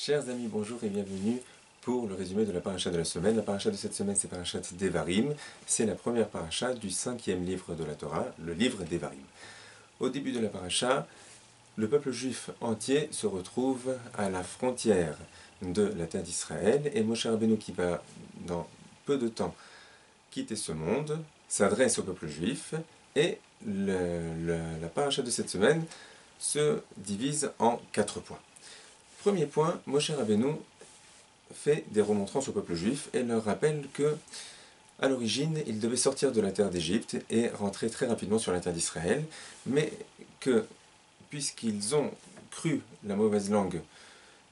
Chers amis, bonjour et bienvenue pour le résumé de la paracha de la semaine. La paracha de cette semaine, c'est parachat Devarim. C'est la première paracha du 5e livre de la Torah, le livre Devarim. Au début de la paracha, le peuple juif entier se retrouve à la frontière de la terre d'Israël et Moshe Rabbeinu, qui va dans peu de temps quitter ce monde, s'adresse au peuple juif et la paracha de cette semaine se divise en 4 points. Premier point, Moshe Rabbeinu fait des remontrances au peuple juif et leur rappelle que, à l'origine, ils devaient sortir de la terre d'Égypte et rentrer très rapidement sur la terre d'Israël, mais que, puisqu'ils ont cru la mauvaise langue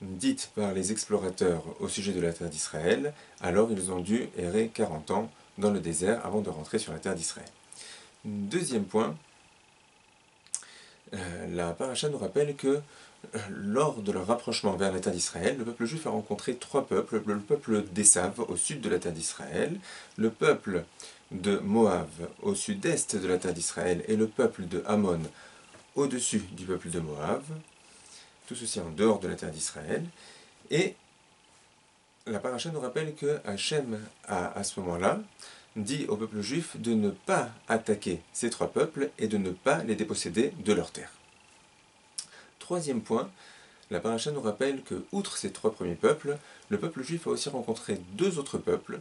dite par les explorateurs au sujet de la terre d'Israël, alors ils ont dû errer 40 ans dans le désert avant de rentrer sur la terre d'Israël. Deuxième point, la paracha nous rappelle que lors de leur rapprochement vers la terre d'Israël, le peuple juif a rencontré 3 peuples, le peuple d'Esav au sud de la terre d'Israël, le peuple de Moab au sud-est de la terre d'Israël et le peuple de Ammon au-dessus du peuple de Moab, tout ceci en dehors de la terre d'Israël. Et la paracha nous rappelle que Hachem a à ce moment-là dit au peuple juif de ne pas attaquer ces 3 peuples et de ne pas les déposséder de leur terre. Troisième point, la paracha nous rappelle que, outre ces 3 premiers peuples, le peuple juif a aussi rencontré 2 autres peuples.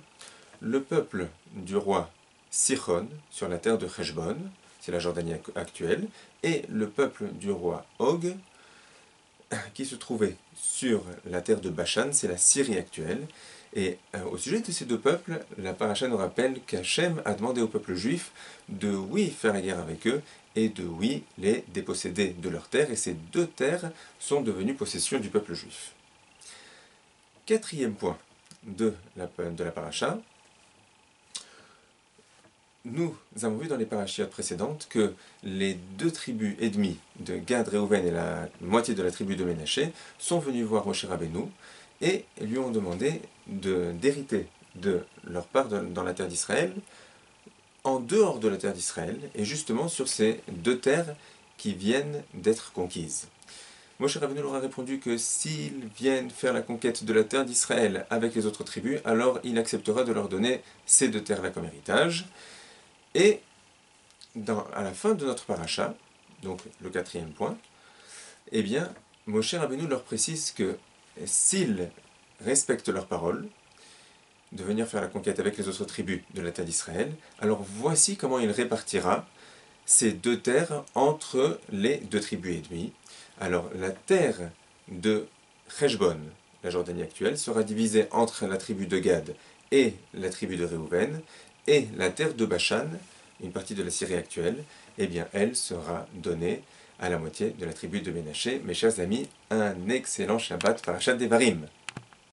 Le peuple du roi Sichon, sur la terre de Heshbon, c'est la Jordanie actuelle, et le peuple du roi Og, qui se trouvait sur la terre de Bashan, c'est la Syrie actuelle. Et au sujet de ces 2 peuples, la paracha nous rappelle qu'Hachem a demandé au peuple juif de, oui, faire la guerre avec eux, et de, oui, les déposséder de leurs terres, et ces 2 terres sont devenues possession du peuple juif. Quatrième point de la paracha, nous avons vu dans les parachiotes précédentes que les 2 tribus ennemies de Gad, Réhouven et la moitié de la tribu de Ménaché sont venus voir Moshe Rabbeinu et lui ont demandé d'hériter de leur part dans la terre d'Israël, en dehors de la terre d'Israël, et justement sur ces 2 terres qui viennent d'être conquises. Moshe Rabbeinu leur a répondu que s'ils viennent faire la conquête de la terre d'Israël avec les autres tribus, alors il acceptera de leur donner ces 2 terres-là comme héritage. Et à la fin de notre paracha, donc le 4e point, eh bien, Moshe Rabbeinu leur précise que s'ils respectent leur parole, de venir faire la conquête avec les autres tribus de la terre d'Israël, alors voici comment il répartira ces 2 terres entre les 2 tribus ennemies. Alors la terre de Heshbon, la Jordanie actuelle, sera divisée entre la tribu de Gad et la tribu de Réhouven, et la terre de Bashan, une partie de la Syrie actuelle, eh bien elle sera donnée à la moitié de la tribu de Ménaché. Mes chers amis, un excellent Shabbat Parashat Devarim.